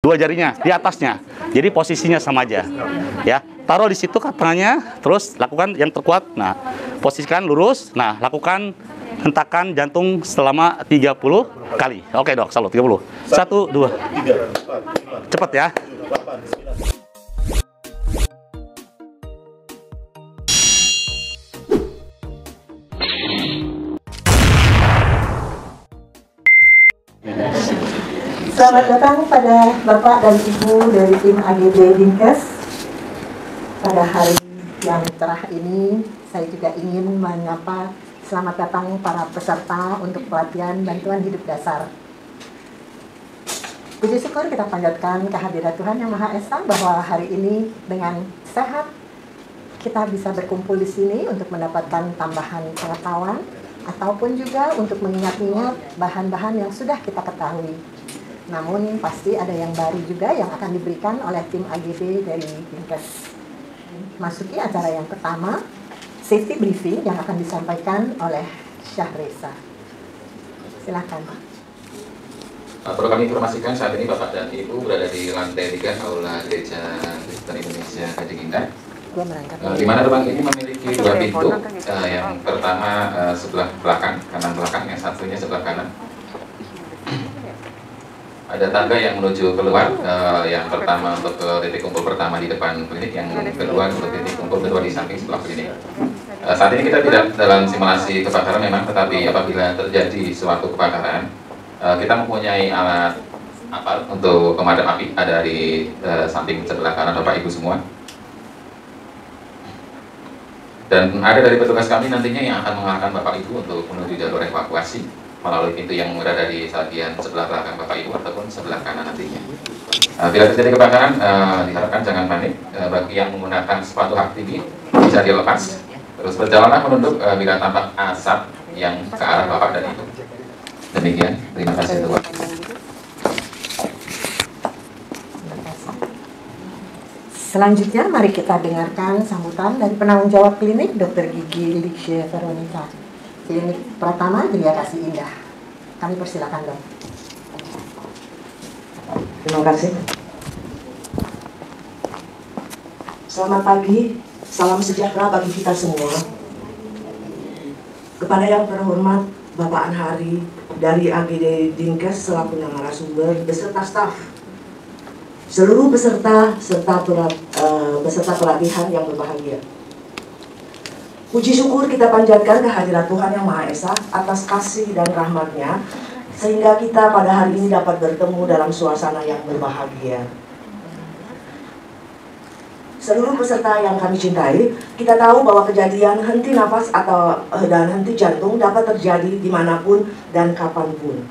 dua jarinya di atasnya. Jadi posisinya sama aja. Ya, taruh di situ katanya, terus lakukan yang terkuat. Nah, posisikan lurus. Nah, lakukan hentakan jantung selama 30 kali. Oke, Dok, salut 30. 1 2 3 4 5. Cepat ya. Selamat datang pada Bapak dan Ibu dari tim AGD Dinkes. Pada hari yang cerah ini, saya juga ingin menyapa selamat datang para peserta untuk pelatihan bantuan hidup dasar. Puji syukur kita panjatkan kehadirat Tuhan Yang Maha Esa bahwa hari ini dengan sehat kita bisa berkumpul di sini untuk mendapatkan tambahan pengetahuan ataupun juga untuk mengingat-ingat bahan-bahan yang sudah kita ketahui. Namun pasti ada yang baru juga yang akan diberikan oleh tim AGD dari Dinkes. Masuki acara yang pertama, safety briefing yang akan disampaikan oleh Syahresa. Silakan. Perlu kami informasikan saat ini Bapak dan Ibu berada di lantai 3 Aula Gereja Kristen Indonesia Gading Indah. Di mana ruang ini memiliki dua pintu. Yang pertama sebelah belakang, kanan belakang, yang satunya sebelah kanan. Ada tangga yang menuju keluar, yang pertama untuk ke titik kumpul pertama di depan klinik, yang kedua untuk titik kumpul kedua di samping sebelah klinik. Saat ini kita tidak dalam simulasi kebakaran memang, tetapi apabila terjadi suatu kebakaran, kita mempunyai alat untuk pemadam api, ada di samping sebelah kanan Bapak Ibu semua. Dan ada dari petugas kami nantinya yang akan mengarahkan Bapak Ibu untuk menuju jalur evakuasi melalui pintu yang berada di bagian sebelah belakang Bapak Ibu ataupun sebelah kanan nantinya. Bila terjadi kebakaran, diharapkan jangan panik. Bagi yang menggunakan sepatu hak tinggi bisa dilepas. Terus berjalanlah menunduk bila tampak asap yang ke arah Bapak dan Ibu. Demikian, terima kasih Tuhan. Selanjutnya mari kita dengarkan sambutan dari penanggung jawab klinik Dr. Gigi Likshe Veronica. Klinik Pratama Jaya Kasih Indah. Kami persilakan, Dok. Terima kasih. Selamat pagi, salam sejahtera bagi kita semua. Kepada yang terhormat Bapak Anhari dari AGD Dinkes selaku narasumber beserta staf, seluruh peserta serta peserta pelatihan yang berbahagia. Puji syukur kita panjatkan kehadirat Tuhan Yang Maha Esa atas kasih dan rahmat-Nya, sehingga kita pada hari ini dapat bertemu dalam suasana yang berbahagia. Seluruh peserta yang kami cintai, kita tahu bahwa kejadian henti nafas dan henti jantung dapat terjadi dimanapun dan kapanpun.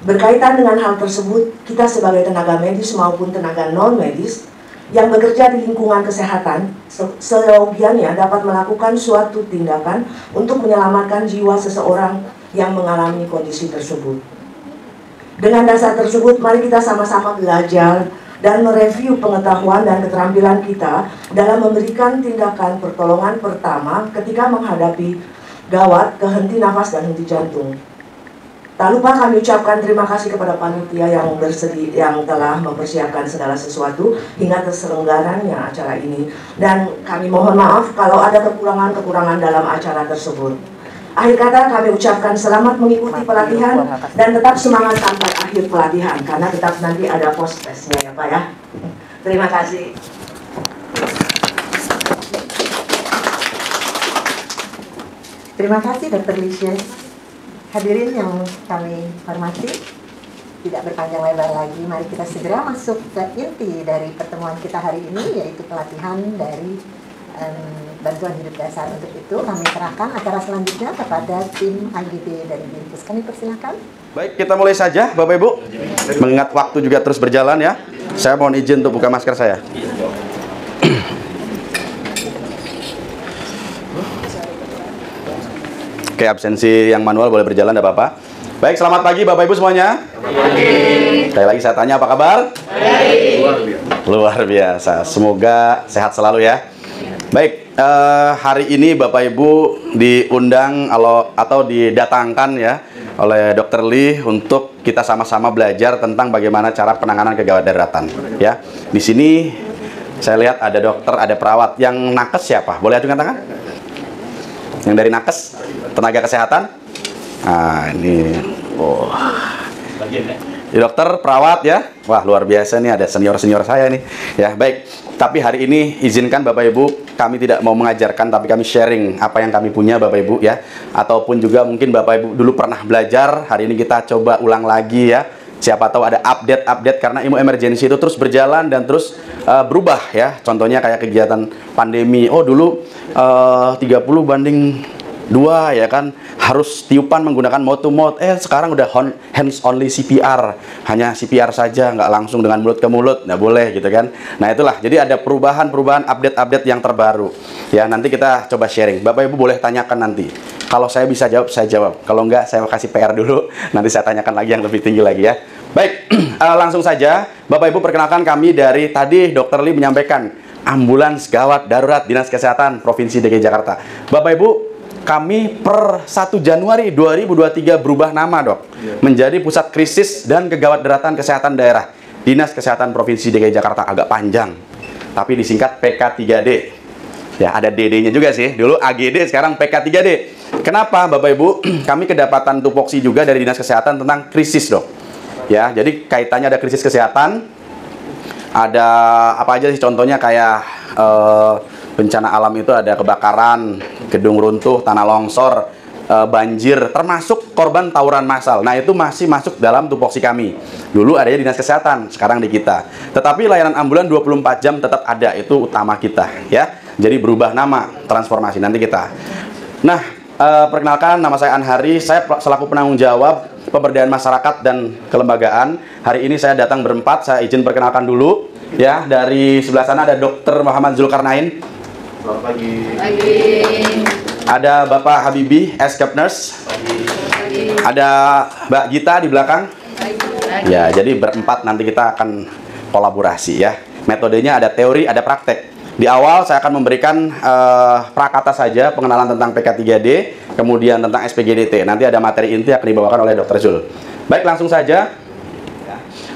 Berkaitan dengan hal tersebut, kita sebagai tenaga medis maupun tenaga non-medis yang bekerja di lingkungan kesehatan, seyogianya dapat melakukan suatu tindakan untuk menyelamatkan jiwa seseorang yang mengalami kondisi tersebut. Dengan dasar tersebut, mari kita sama-sama belajar dan mereview pengetahuan dan keterampilan kita dalam memberikan tindakan pertolongan pertama ketika menghadapi gawat kehenti nafas dan henti jantung. Tak lupa kami ucapkan terima kasih kepada panitia yang telah mempersiapkan segala sesuatu hingga terselenggaranya acara ini. Dan kami mohon maaf kalau ada kekurangan-kekurangan dalam acara tersebut. Akhir kata kami ucapkan selamat mengikuti pelatihan dan tetap semangat sampai akhir pelatihan, karena tetap nanti ada post testnya ya Pak ya. Terima kasih. Terima kasih Dr. Likshe. Hadirin yang kami hormati, tidak berpanjang lebar lagi, mari kita segera masuk ke inti dari pertemuan kita hari ini, yaitu pelatihan dari bantuan hidup dasar. Untuk itu kami serahkan acara selanjutnya kepada tim AGD dari Dinkes. Kami persilakan. Baik, kita mulai saja Bapak Ibu. Mengingat waktu juga terus berjalan ya. Saya mohon izin untuk buka masker saya. Oke, absensi yang manual boleh berjalan, tidak apa-apa. Baik, selamat pagi Bapak Ibu semuanya. Sekali lagi saya tanya, apa kabar? Baik. Luar biasa. Semoga sehat selalu ya. Baik, hari ini Bapak Ibu diundang atau didatangkan ya oleh Dr. Lee untuk kita sama-sama belajar tentang bagaimana cara penanganan kegawat daruratan. Ya, di sini saya lihat ada dokter, ada perawat. Yang nakes siapa? Boleh ajukan tangan? Yang dari nakes, tenaga kesehatan. Nah, ini, oh, ya, dokter, perawat ya. Wah, luar biasa nih, ada senior-senior saya nih. Ya, baik. Tapi hari ini izinkan Bapak Ibu, kami tidak mau mengajarkan, tapi kami sharing apa yang kami punya Bapak Ibu ya. Ataupun juga mungkin Bapak Ibu dulu pernah belajar, hari ini kita coba ulang lagi ya. Siapa tahu ada update-update, karena ilmu emergency itu terus berjalan dan terus berubah ya. Contohnya kayak kegiatan pandemi. Oh, dulu 30:2 ya kan, harus tiupan menggunakan mouth to mouth. Sekarang udah hands only CPR, hanya CPR saja, nggak langsung dengan mulut ke mulut, nggak boleh gitu kan. Nah itulah, jadi ada perubahan-perubahan, update-update yang terbaru ya. Nanti kita coba sharing. Bapak Ibu boleh tanyakan nanti. Kalau saya bisa jawab, saya jawab. Kalau enggak, saya kasih PR dulu. Nanti saya tanyakan lagi yang lebih tinggi lagi ya. Baik, langsung saja. Bapak Ibu, perkenalkan kami dari tadi Dr. Lee menyampaikan ambulans gawat darurat Dinas Kesehatan Provinsi DKI Jakarta. Bapak Ibu, kami per 1 Januari 2023 berubah nama, Dok, menjadi Pusat Krisis dan Kegawat Daruratan Kesehatan Daerah Dinas Kesehatan Provinsi DKI Jakarta. Agak panjang, tapi disingkat PK3D. Ya, ada DD-nya juga sih. Dulu AGD, sekarang PK3D. Kenapa, Bapak Ibu? Kami kedapatan tupoksi juga dari Dinas Kesehatan tentang krisis, Dok. Ya, jadi kaitannya ada krisis kesehatan. Ada apa aja sih, contohnya kayak bencana alam itu ada kebakaran, gedung runtuh, tanah longsor, banjir, termasuk korban tawuran massal. Nah, itu masih masuk dalam tupoksi kami. Dulu adanya Dinas Kesehatan, sekarang di kita. Tetapi layanan ambulan 24 jam tetap ada, itu utama kita ya. Jadi berubah nama, transformasi nanti kita. Nah, perkenalkan, nama saya Anhari, saya selaku penanggung jawab pemberdayaan masyarakat dan kelembagaan. Hari ini saya datang berempat, saya izin perkenalkan dulu ya. Dari sebelah sana ada Dr. Muhammad Zulkarnain. Selamat pagi. Ada Bapak Habibi, Escape Nurse. Ada Mbak Gita di belakang. Ya, jadi berempat nanti kita akan kolaborasi ya. Metodenya ada teori, ada praktek. Di awal saya akan memberikan prakata saja, pengenalan tentang PK3D, kemudian tentang SPGDT. Nanti ada materi inti yang akan dibawakan oleh Dr. Zul. Baik, langsung saja.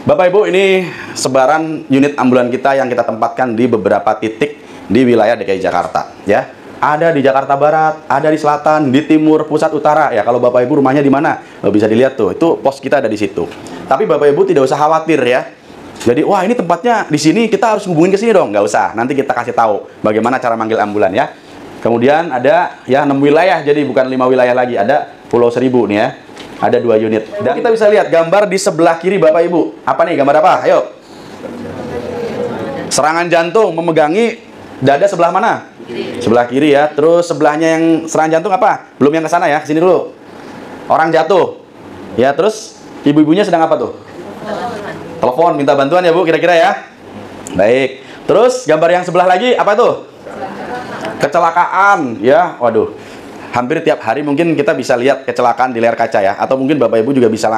Bapak Ibu, ini sebaran unit ambulan kita yang kita tempatkan di beberapa titik di wilayah DKI Jakarta ya. Ada di Jakarta Barat, ada di selatan, di timur, pusat, utara ya. Kalau Bapak Ibu rumahnya di mana, bisa dilihat tuh, itu pos kita ada di situ. Tapi Bapak Ibu tidak usah khawatir ya. Jadi, wah ini tempatnya di sini, kita harus hubungin ke sini dong. Nggak usah, nanti kita kasih tahu bagaimana cara manggil ambulan ya. Kemudian ada ya 6 wilayah, jadi bukan 5 wilayah lagi. Ada Pulau Seribu nih ya. Ada 2 unit. Dan kita bisa lihat gambar di sebelah kiri Bapak Ibu. Apa nih, gambar apa? Ayo. Serangan jantung memegangi dada sebelah mana? Kiri. Sebelah kiri ya. Terus sebelahnya yang serangan jantung apa? Belum yang ke sana ya, sini dulu. Orang jatuh. Ya, terus ibu-ibunya sedang apa tuh? Telepon, minta bantuan ya Bu, kira-kira ya. Baik. Terus gambar yang sebelah lagi apa tuh? Kecelakaan ya. Waduh. Hampir tiap hari mungkin kita bisa lihat kecelakaan di layar kaca ya. Atau mungkin Bapak Ibu juga bisa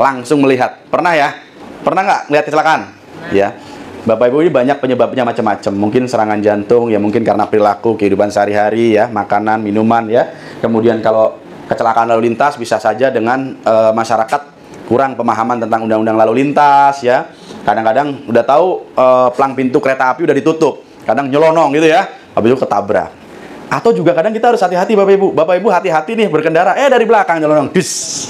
langsung melihat. Pernah ya? Pernah nggak ngelihat kecelakaan? Ya. Bapak Ibu, ini banyak penyebabnya macam-macam. Mungkin serangan jantung ya, mungkin karena perilaku kehidupan sehari-hari ya, makanan, minuman ya. Kemudian kalau kecelakaan lalu lintas bisa saja dengan masyarakat kurang pemahaman tentang undang-undang lalu lintas ya. Kadang-kadang udah tahu pelang pintu kereta api udah ditutup, kadang nyelonong gitu ya, habis itu ketabrak. Atau juga kadang kita harus hati-hati Bapak Ibu. Bapak Ibu hati-hati nih berkendara, dari belakang nyelonong, bis.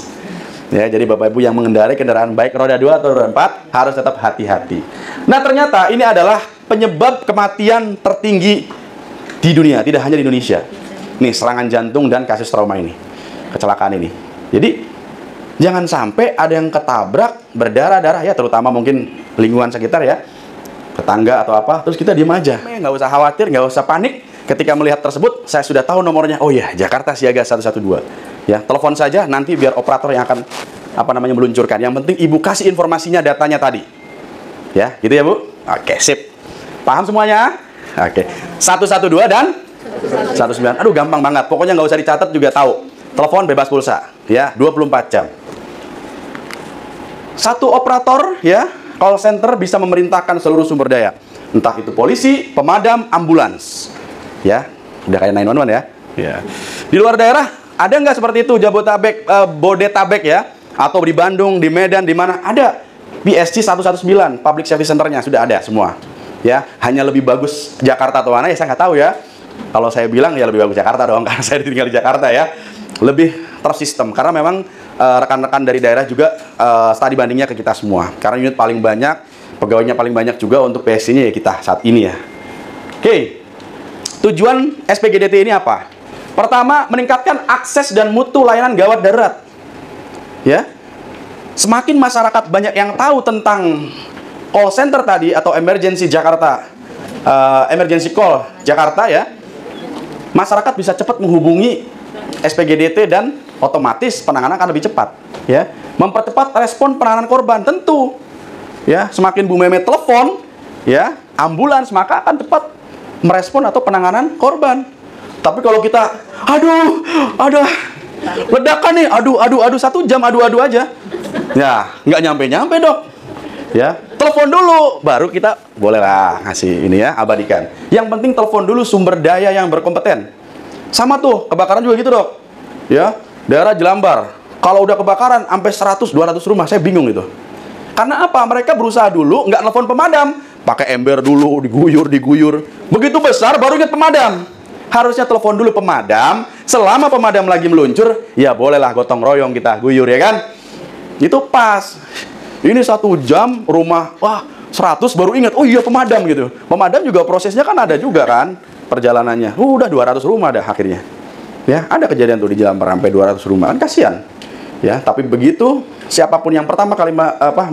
Ya, jadi Bapak Ibu yang mengendarai kendaraan baik roda 2 atau roda 4 harus tetap hati-hati. Nah, ternyata ini adalah penyebab kematian tertinggi di dunia, tidak hanya di Indonesia. Nih, serangan jantung dan kasus trauma ini, kecelakaan ini. Jadi jangan sampai ada yang ketabrak berdarah-darah ya, terutama mungkin lingkungan sekitar ya, tetangga atau apa, terus kita diem aja. Nggak usah khawatir, nggak usah panik. Ketika melihat tersebut, saya sudah tahu nomornya. Oh ya, Jakarta Siaga 112. Ya, telepon saja nanti biar operator yang akan meluncurkan. Yang penting Ibu kasih informasinya, datanya tadi. Ya, gitu ya Bu? Oke, sip. Paham semuanya? Oke. 112 dan 19. Aduh, gampang banget. Pokoknya nggak usah dicatat juga tahu. Telepon bebas pulsa, ya, 24 jam. Satu operator, ya, call center bisa memerintahkan seluruh sumber daya. Entah itu polisi, pemadam, ambulans. Ya, udah kayak 911 ya. Ya. Di luar daerah, Ada nggak seperti itu Jabodetabek, Bodetabek ya? Atau di Bandung, di Medan, di mana? Ada. PSC 119, Public Service Center-nya sudah ada semua. Ya, hanya lebih bagus Jakarta atau mana ya saya nggak tahu ya. Kalau saya bilang ya lebih bagus Jakarta dong, karena saya tinggal di Jakarta ya. Lebih tersistem, karena memang rekan-rekan dari daerah juga studi bandingnya ke kita semua. Karena unit paling banyak, pegawainya paling banyak juga untuk PSC-nya ya kita saat ini ya. Oke, tujuan SPGDT ini apa? Pertama, meningkatkan akses dan mutu layanan gawat darurat. Ya, semakin masyarakat banyak yang tahu tentang call center tadi atau emergency Jakarta, emergency call Jakarta ya, masyarakat bisa cepat menghubungi SPGDT dan otomatis penanganan akan lebih cepat. Ya, mempercepat respon penanganan korban tentu. Ya, semakin Bu Meme telepon, ya, ambulans maka akan cepat merespon atau penanganan korban. Tapi kalau kita, aduh, ledakan nih, aduh, 1 jam adu aja. Ya, nggak nyampe dok. Ya, telepon dulu, baru kita bolehlah ngasih ini ya, abadikan. Yang penting telepon dulu sumber daya yang berkompeten. Sama tuh, kebakaran juga gitu dok. Ya, daerah Jelambar, kalau udah kebakaran sampai 100-200 rumah, saya bingung gitu. Karena apa? Mereka berusaha dulu, nggak telepon pemadam, pakai ember dulu, diguyur. Begitu besar, baru ingat pemadam. Harusnya telepon dulu pemadam, selama pemadam lagi meluncur, ya bolehlah gotong royong kita guyur ya kan. Itu pas. Ini 1 jam rumah, wah 100 baru ingat, oh iya pemadam gitu. Pemadam juga prosesnya kan ada juga kan perjalanannya. Udah 200 rumah dah akhirnya. Ya, ada kejadian tuh di Jelambar sampai 200 rumah, kan kasihan. Ya, tapi begitu siapapun yang pertama kali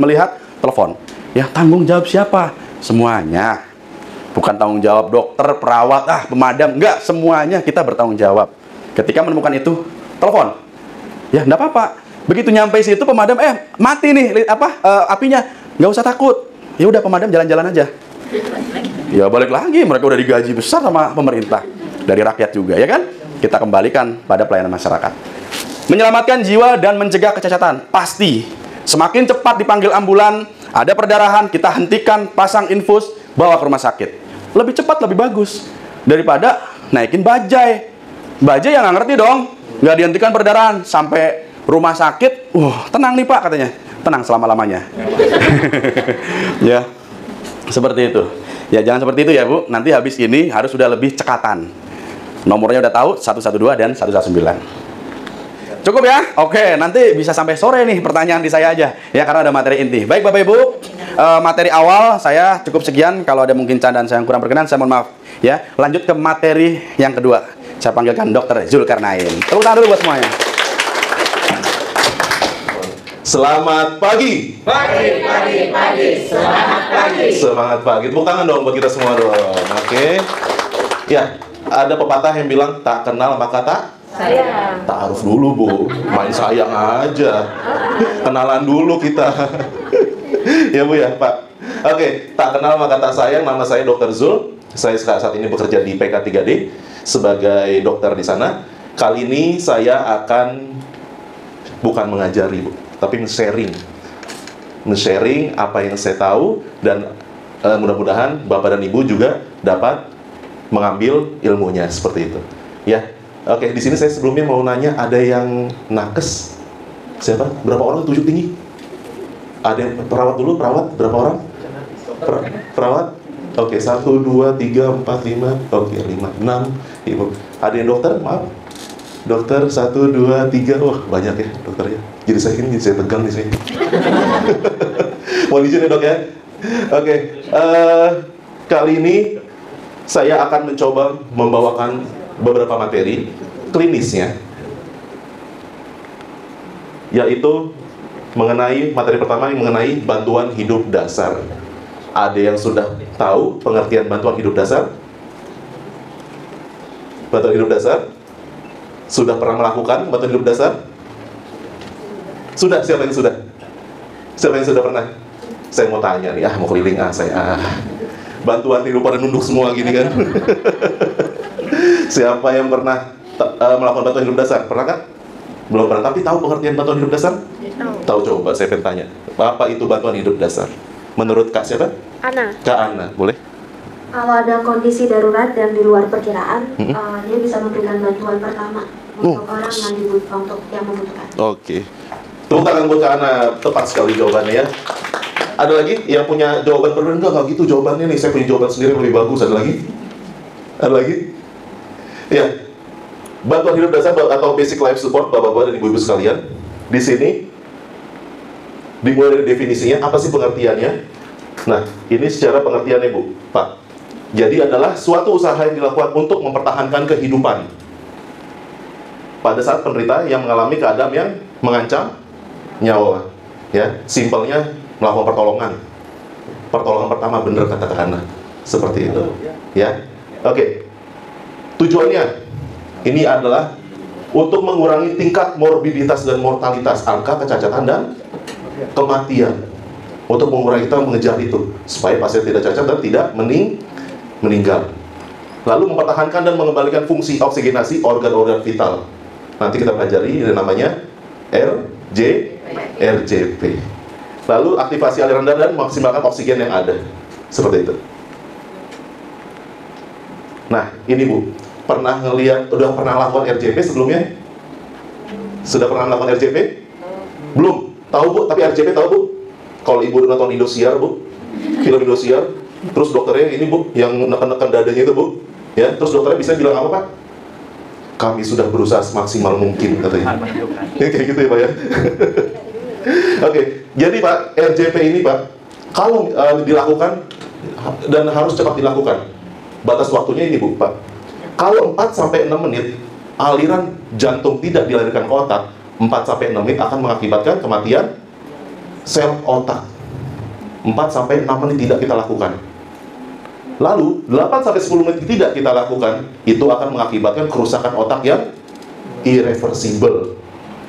melihat telepon, ya tanggung jawab siapa? Semuanya. Bukan tanggung jawab dokter, perawat, pemadam. Enggak, semuanya kita bertanggung jawab. Ketika menemukan itu, telepon. Ya, enggak apa-apa. Begitu nyampe situ pemadam, mati nih apinya. Nggak usah takut. Ya udah pemadam jalan-jalan aja. Ya balik lagi, mereka udah digaji besar sama pemerintah. Dari rakyat juga, ya kan? Kita kembalikan pada pelayanan masyarakat. Menyelamatkan jiwa dan mencegah kecacatan. Pasti. Semakin cepat dipanggil ambulan, ada perdarahan, kita hentikan, pasang infus, bawa ke rumah sakit. Lebih cepat, lebih bagus. Daripada naikin bajai. Bajai yang nggak ngerti dong. Nggak dihentikan perdarahan. Sampai rumah sakit, tenang nih Pak katanya. Tenang selama-lamanya. Ya, seperti itu. Ya, jangan seperti itu ya Bu. Nanti habis ini harus sudah lebih cekatan. Nomornya udah tahu, 112 dan 119. Cukup ya? Oke, nanti bisa sampai sore nih pertanyaan di saya aja. Ya, karena ada materi inti. Baik Bapak Ibu, materi awal saya cukup sekian. Kalau ada mungkin candaan saya yang kurang berkenan, saya mohon maaf. Ya, lanjut ke materi yang kedua. Saya panggilkan Dr. Zulkarnain. Tepuk tangan dulu buat semuanya. Selamat pagi. Pagi. Selamat pagi. Semangat pagi. Tepuk tangan dong buat kita semua dong. Oke. Ya, ada pepatah yang bilang tak kenal maka tak sayang. Ta'aruf dulu Bu. Main sayang aja. Kenalan dulu kita. Ya Bu ya Pak. Oke, tak kenal maka tak sayang. Nama saya Dr. Zul. Saya saat ini bekerja di PK3D sebagai dokter di sana. Kali ini saya akan bukan mengajari Bu, tapi nge-sharing apa yang saya tahu, dan mudah-mudahan Bapak dan Ibu juga dapat mengambil ilmunya seperti itu. Ya, oke. Di sini saya sebelumnya mau nanya, ada yang nakes? Siapa? Berapa orang tunjuk tinggi? Ada yang perawat dulu? Perawat berapa orang? Perawat? Oke, 1, 2, 3, 4, 5. Oke, 5, 6. Ibu. Ada yang dokter? Maaf. Dokter 1, 2, 3. Wah, banyak ya dokternya. Jadi saya tegang di sini. Mohon izin ya Dok ya. Oke. Kali ini saya akan mencoba membawakan beberapa materi klinisnya, yaitu mengenai materi pertama yang mengenai bantuan hidup dasar. Ada yang sudah tahu pengertian bantuan hidup dasar? Bantuan hidup dasar? Sudah pernah melakukan bantuan hidup dasar? Sudah? Siapa yang sudah? Siapa yang sudah pernah? Saya mau tanya nih, mau keliling saya. Bantuan hidup pada nunduk semua gini kan. Siapa yang pernah melakukan bantuan hidup dasar? Pernah kan? Belum pernah, tapi tahu pengertian bantuan hidup dasar? Tahu, coba saya pengen tanya. Apa itu bantuan hidup dasar? Menurut Kak siapa? Ana. Kak Ana, boleh? Kalau ada kondisi darurat dan di luar perkiraan, dia bisa memberikan bantuan pertama untuk orang yang membutuhkan. Oke. Tepuk tangan buat Kak Ana, tepat sekali jawabannya ya. Ada lagi yang punya jawaban berbeda? Enggak gitu jawabannya nih, saya punya jawaban sendiri yang lebih bagus. Ada lagi? Ada lagi? Ya. Bantuan hidup dasar atau basic life support, Bapak-bapak dan Ibu-ibu sekalian. Di sini dimulai dari definisinya, apa sih pengertiannya? Nah, ini secara pengertiannya Bu, Pak. Jadi adalah suatu usaha yang dilakukan untuk mempertahankan kehidupan pada saat penderita yang mengalami keadaan yang mengancam nyawa. Ya, simpelnya melakukan pertolongan. Pertolongan pertama, bener kata Kak Ana. Seperti itu. Ya. Oke. Tujuannya ini adalah untuk mengurangi tingkat morbiditas dan mortalitas, angka kecacatan dan kematian. Untuk mengurangi, kita mengejar itu supaya pasien tidak cacat dan tidak meninggal. Lalu mempertahankan dan mengembalikan fungsi oksigenasi organ-organ vital. Nanti kita pelajari, ini namanya RJP. Lalu aktivasi aliran darah dan memaksimalkan oksigen yang ada. Seperti itu. Nah, ini Bu, udah pernah lakukan RJP sebelumnya? Sudah pernah melakukan RJP? Belum? Tahu Bu, tapi RJP tahu Bu? Kalau Ibu nonton Indosiar Bu, film Indosiar, terus dokternya ini Bu, yang neken-neken dadanya itu Bu, ya, terus dokternya bisa bilang apa Pak? Kami sudah berusaha semaksimal mungkin, katanya. Ya, kayak gitu ya Pak ya. Oke, jadi Pak, RJP ini Pak, kalau dilakukan dan harus cepat dilakukan, batas waktunya ini Bu, Pak. Kalau 4-6 menit aliran jantung tidak dilarikan ke otak, 4-6 menit akan mengakibatkan kematian sel otak. 4-6 menit tidak kita lakukan. Lalu 8-10 menit tidak kita lakukan, itu akan mengakibatkan kerusakan otak yang irreversible,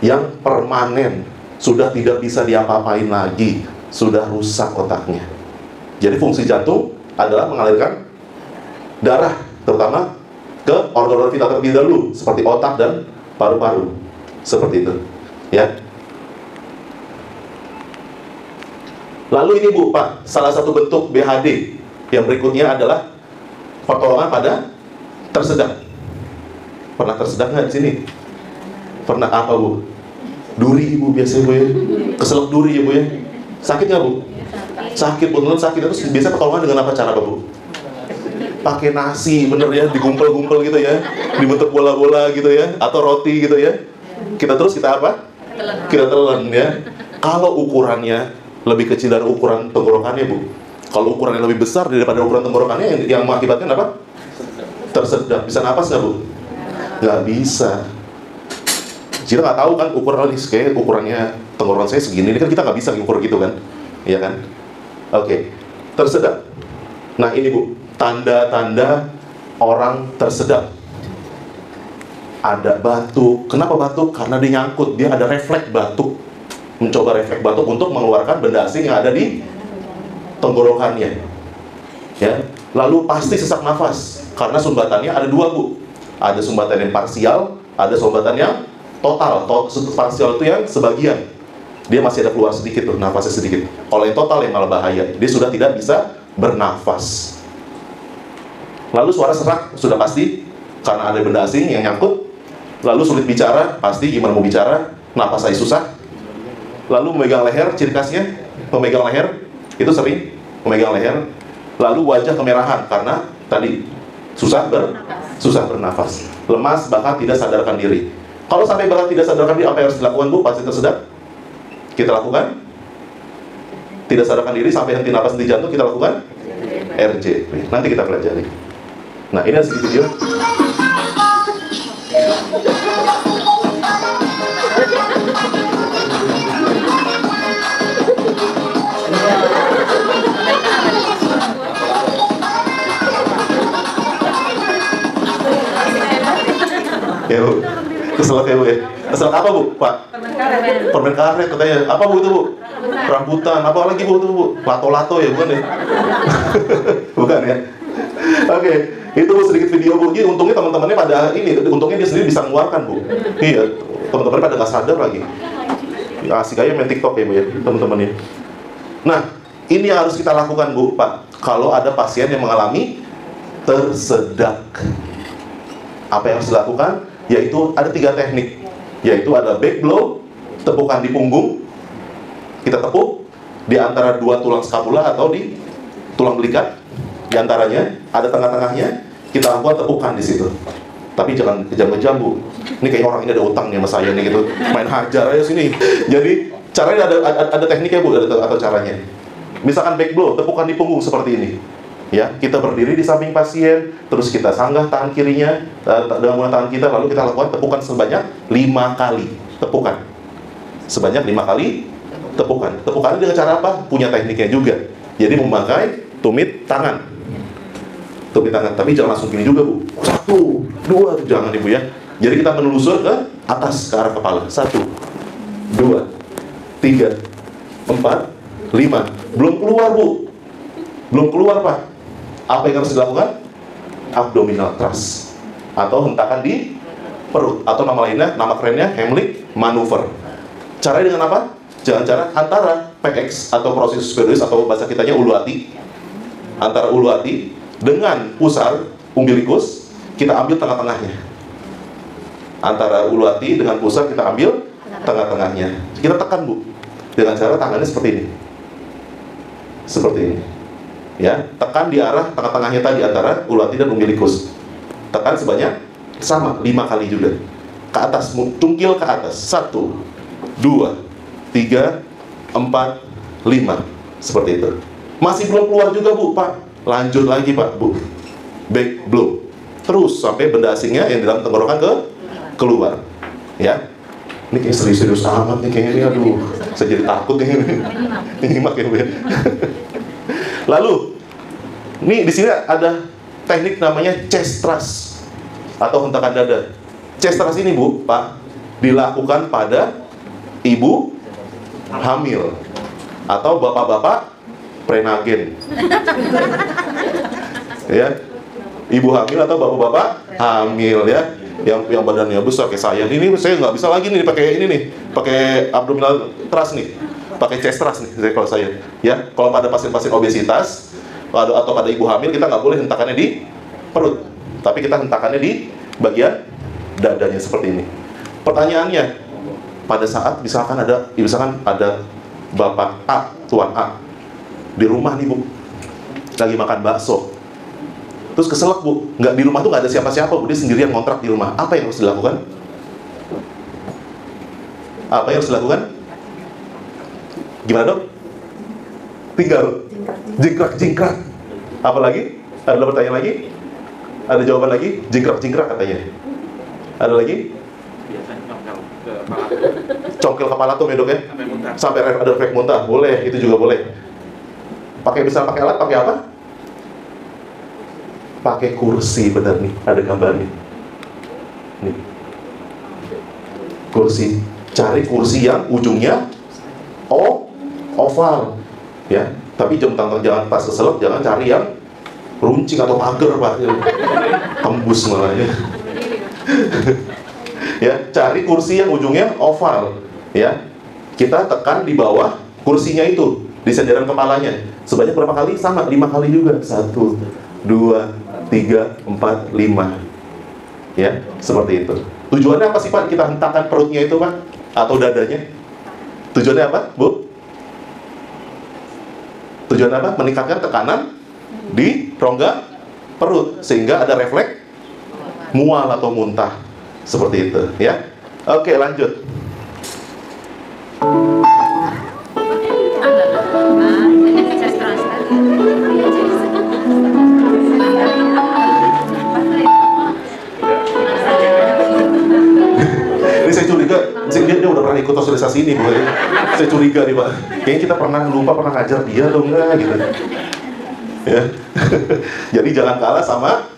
yang permanen, sudah tidak bisa diapa-apain lagi, sudah rusak otaknya. Jadi fungsi jantung adalah mengalirkan darah, terutama ke organ-organ vital terlebih dahulu, seperti otak dan paru-paru. Seperti itu, ya. Lalu ini Bu, Pak, salah satu bentuk BHD yang berikutnya adalah pertolongan pada tersedak. Pernah tersedak nggak di sini? Pernah apa Bu? Duri Bu biasanya Bu ya? Keselak duri ya Bu ya? Sakit nggak Bu? Sakit, beneran sakit. Terus biasa pertolongan dengan apa cara Bu? Pakai nasi, bener ya, digumpel-gumpel gitu ya, dibentuk bola-bola gitu ya, atau roti gitu ya. Kita apa? Kita telan ya. Kalau ukurannya lebih kecil dari ukuran tenggorokannya Bu, kalau ukurannya lebih besar daripada ukuran tenggorokannya, yang mengakibatkan apa? Tersedak. Bisa napas nggak Bu? Nggak bisa. Kita nggak tahu kan ukuran kayak ukurannya tenggorokan saya segini, ini kan kita nggak bisa ukur gitu kan, iya kan? Oke, tersedak. Nah ini Bu, tanda-tanda orang tersedak. Ada batuk. Kenapa batuk? Karena dia nyangkut, dia ada refleks batuk. Mencoba refleks batuk untuk mengeluarkan benda asing yang ada di tenggorokannya. Ya. Lalu pasti sesak nafas, karena sumbatannya ada dua Bu. Ada sumbatan yang parsial, ada sumbatan yang total. Parsial itu yang sebagian, dia masih ada keluar sedikit tuh, nafasnya sedikit. Kalau yang total yang malah bahaya, dia sudah tidak bisa bernafas. Lalu suara serak sudah pasti, karena ada benda asing yang nyangkut. Lalu sulit bicara, pasti gimana mau bicara, napas saya susah. Lalu memegang leher, ciri khasnya pemegang leher itu sering memegang leher. Lalu wajah kemerahan karena tadi susah bernafas, lemas, bahkan tidak sadarkan diri. Kalau sampai bahkan tidak sadarkan diri, apa yang harus dilakukan Bu? Pasti tersedak. Kita lakukan tidak sadarkan diri sampai henti nafas, henti jantung, kita lakukan RJP. Nanti kita pelajari. Nah, ini sedikit video. Ya Bu, keselak ya Bu ya. Keselak apa Bu, Pak? Permen karet katanya. Apa Bu itu Bu? Rambutan. Apa lagi Bu itu Bu? Lato-lato ya, bukan ya? Bukan ya? Oke, itu sedikit video Bu. Jadi untungnya teman-temannya pada ini, untungnya dia sendiri bisa mengeluarkan Bu. Iya, teman-temannya pada nggak sadar lagi. Asik aja main TikTok ya Bu ya, teman-temannya. Nah, ini yang harus kita lakukan Bu, Pak. Kalau ada pasien yang mengalami tersedak. Apa yang harus dilakukan? Yaitu ada 3 teknik, yaitu ada back blow, tepukan di punggung, kita tepuk di antara 2 tulang skapula atau di tulang belikat, di antaranya ada tengah-tengahnya, kita lakukan tepukan di situ. Tapi jangan kejam-kejam, Bu. Ini kayak orang ini ada utang nih sama saya nih gitu, main hajar aja sini. Jadi caranya ada tekniknya, Bu, atau caranya. Misalkan back blow, tepukan di punggung seperti ini. Ya, kita berdiri di samping pasien, terus kita sanggah tangan kirinya dengan menggunakan tangan kita, lalu kita lakukan tepukan sebanyak 5 kali. Tepukan sebanyak 5 kali tepukan. Tepukannya dengan cara apa? Punya tekniknya juga. Jadi memakai tumit tangan. Tumit tangan, tapi jangan langsung gini juga, Bu. 1, 2, jangan, Ibu ya. Jadi kita menelusur ke atas, ke arah kepala. 1, 2, 3, 4, 5. Belum keluar, Bu. Belum keluar, Pak. Apa yang harus dilakukan? Abdominal thrust atau hentakan di perut, atau nama lainnya, nama kerennya Heimlich maneuver. Caranya dengan apa? Jangan cara antara PX atau processus sphericus atau bahasa kitanya ulu hati. Antara ulu hati dengan pusar umbilikus, kita ambil tengah-tengahnya. Antara ulu hati dengan pusar kita ambil tengah-tengahnya. Kita tekan, Bu, dengan cara tangannya seperti ini. Seperti ini. Ya, tekan di arah tengah-tengahnya tadi antara ulu hati dan umbilikus. Tekan sebanyak sama 5 kali juga. Ke atas, cungkil ke atas. 1, 2, 3, 4, 5. Seperti itu. Masih belum keluar juga, Bu, Pak. Lanjut lagi, Pak, Bu. Back blow. Terus sampai benda asingnya yang di dalam tenggorokan keluar. Ya. Ini kayak serius-serius amat nih kayaknya ini, aduh. Saya jadi takut nih. Ini makin weird. Lalu, nih di sini ada teknik namanya chest thrust atau hentakan dada. Chest thrust ini, Bu, Pak, dilakukan pada ibu hamil atau bapak-bapak prenagen. Ya, ibu hamil atau bapak-bapak hamil ya, yang badannya besar kayak saya. Ini saya nggak bisa lagi nih pakai ini nih, pakai abdominal thrust nih. Pakai chest thrust nih kalau saya. Ya, kalau pada pasien-pasien obesitas atau pada ibu hamil, kita nggak boleh hentakannya di perut, tapi kita hentakannya di bagian dadanya seperti ini. Pertanyaannya, pada saat misalkan ada Bapak A, Tuan A di rumah nih, Bu, lagi makan bakso, terus keselak, Bu, nggak di rumah tuh nggak ada siapa-siapa, Bu, dia sendirian ngontrak di rumah. Apa yang harus dilakukan? Apa yang harus dilakukan? Gimana, Dok? Tinggal jingkrak-jingkrak. Apa lagi? Ada pertanyaan lagi? Ada jawaban lagi? Jingkrak-jingkrak katanya. Ada lagi? Congkel kepala tuh, Dok ya? Sampai ada refleks muntah. Boleh, itu juga boleh. Pakai alat, pakai apa? Pakai kursi, benar nih. Ada gambarnya. Nih. Kursi. Cari kursi yang ujungnya oval, ya. Tapi jangan pas keselak, jangan cari yang runcing atau pagar, Pak. Tembus malah ya. Ya, cari kursi yang ujungnya oval, ya. Kita tekan di bawah kursinya itu, di sandaran kepalanya. Sebanyak berapa kali? Sama, 5 kali juga. 1, 2, 3, 4, 5. Ya, seperti itu. Tujuannya apa sih, Pak? Kita hentakan perutnya itu, Pak? Atau dadanya? Tujuannya apa, Bu? Tujuannya apa? Meningkatkan tekanan di rongga perut sehingga ada refleks mual atau muntah. Seperti itu, ya. Oke, lanjut. Ini saya curiga, dia udah pernah ikut sosialisasi ini, Bu. Saya curiga nih, Pak. Kayaknya kita pernah ngajar dia dong, nggak gitu. Ya. Jadi jangan kalah sama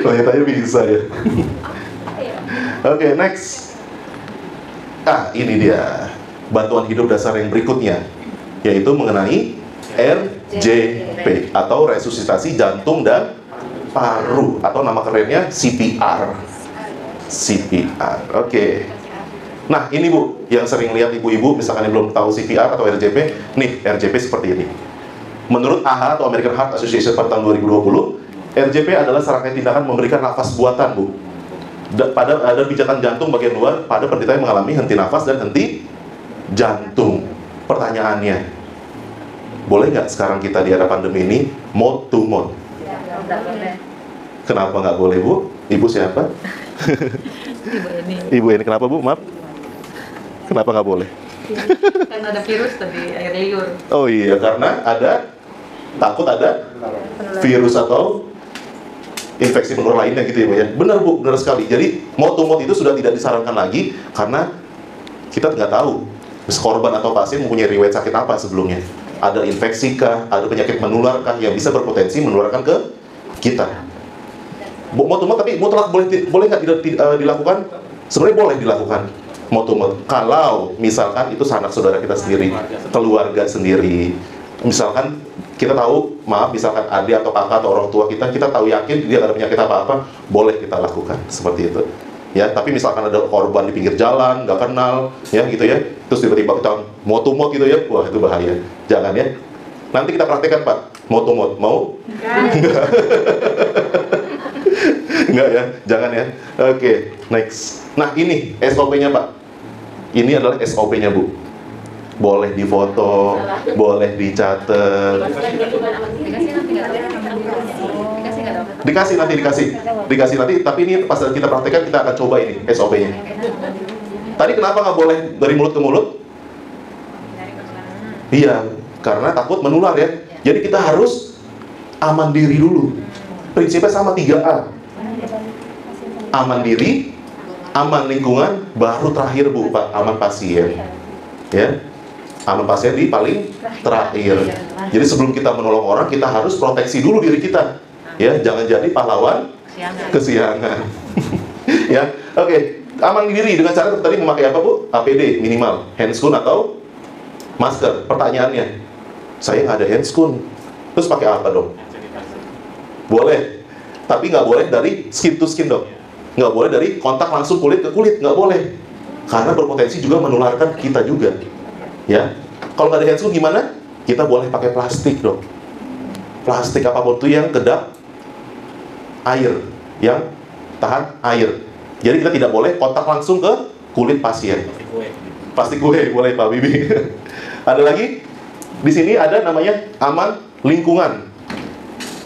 wanitanya bisa ya. Oke, next. Ini dia bantuan hidup dasar yang berikutnya, yaitu mengenai RJP atau resusitasi jantung dan paru atau nama kerennya CPR. Oke. Nah, ini, Bu, yang sering lihat ibu-ibu misalkan yang belum tahu CPR atau RJP. Nih, RJP seperti ini. Menurut AHA atau American Heart Association pada tahun 2020, RJP adalah serangkaian tindakan memberikan nafas buatan, Bu. Pada ada pijatan jantung bagian luar pada penderita yang mengalami henti nafas dan henti jantung. Pertanyaannya, boleh nggak sekarang kita di era pandemi ini mode to mode? Kenapa nggak boleh, Bu? Ibu siapa? Ibu ini kenapa, Bu? Maaf. Kenapa nggak boleh? Karena ada virus tadi, air liur. Oh iya, karena takut ada virus atau infeksi menular lainnya gitu ya, Bu ya. Benar, Bu, benar sekali. Jadi mode to mode itu sudah tidak disarankan lagi karena kita nggak tahu korban atau pasien mempunyai riwayat sakit apa sebelumnya. Ada infeksi kah, ada penyakit menular kah yang bisa berpotensi menularkan ke kita. Mode to mode, tapi mutlak boleh nggak dilakukan? Sebenarnya boleh dilakukan mode to mode. Kalau misalkan itu sanak saudara kita sendiri, keluarga sendiri. Misalkan kita tahu, maaf, misalkan adik atau kakak atau orang tua kita tahu yakin dia nggak ada penyakit apa-apa, boleh kita lakukan seperti itu. Ya, tapi misalkan ada korban di pinggir jalan, nggak kenal, ya gitu ya, terus tiba-tiba kita mode to mode gitu ya, wah itu bahaya. Jangan ya. Nanti kita praktekkan, Pak, mode to mode. Mau? Enggak ya, jangan ya. Oke, next. Nah ini SOP-nya, Pak. Ini adalah SOP-nya, Bu. Boleh difoto, boleh dicatat. Dikasih nanti, tapi ini pas kita praktekkan kita akan coba ini SOP-nya. Tadi kenapa nggak boleh dari mulut ke mulut? Iya, karena takut menular ya. Jadi kita harus aman diri dulu. Prinsipnya sama 3A. Aman diri, aman lingkungan, baru terakhir, Bu, Pak, aman pasien. Ya. Aman pasien di paling terakhir. Jadi sebelum kita menolong orang, kita harus proteksi dulu diri kita. Ya, jangan jadi pahlawan kesiangan. Ya, oke. Aman diri dengan cara tadi memakai apa, Bu? APD minimal, handscoon atau masker. Pertanyaannya, saya nggak ada handscoon, terus pakai apa dong? Boleh, tapi nggak boleh dari skin to skin dong. Nggak boleh dari kontak langsung kulit ke kulit, nggak boleh. Karena berpotensi juga menularkan kita juga. Ya, kalau nggak ada handscoon gimana? Kita boleh pakai plastik dong. Plastik apapun itu yang kedap air, yang tahan air. Jadi kita tidak boleh kontak langsung ke kulit pasien. Plastik kue boleh, Pak Bibi. Ada lagi? Di sini ada namanya aman lingkungan.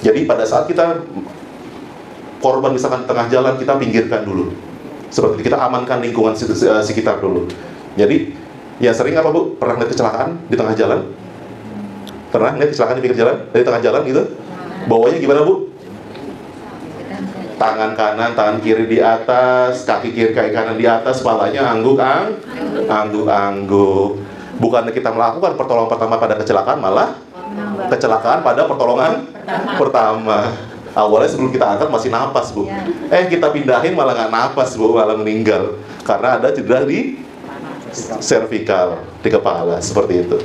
Jadi pada saat kita korban misalkan di tengah jalan, kita pinggirkan dulu. Seperti kita amankan lingkungan sekitar dulu. Jadi ya sering apa, Bu? Pernah lihat kecelakaan di tengah jalan? Pernah lihat kecelakaan di pinggir jalan? Dari tengah jalan gitu? Bawanya gimana, Bu? Tangan kanan, tangan kiri di atas, kaki kiri, kaki kanan di atas, kepalanya angguk-angguk. Bukan kita melakukan pertolongan pertama pada kecelakaan, malah kecelakaan pada pertolongan pertama. Awalnya sebelum kita angkat masih napas, Bu. Kita pindahin malah nggak napas, Bu, malah meninggal. Karena ada cedera di servikal, di kepala, seperti itu.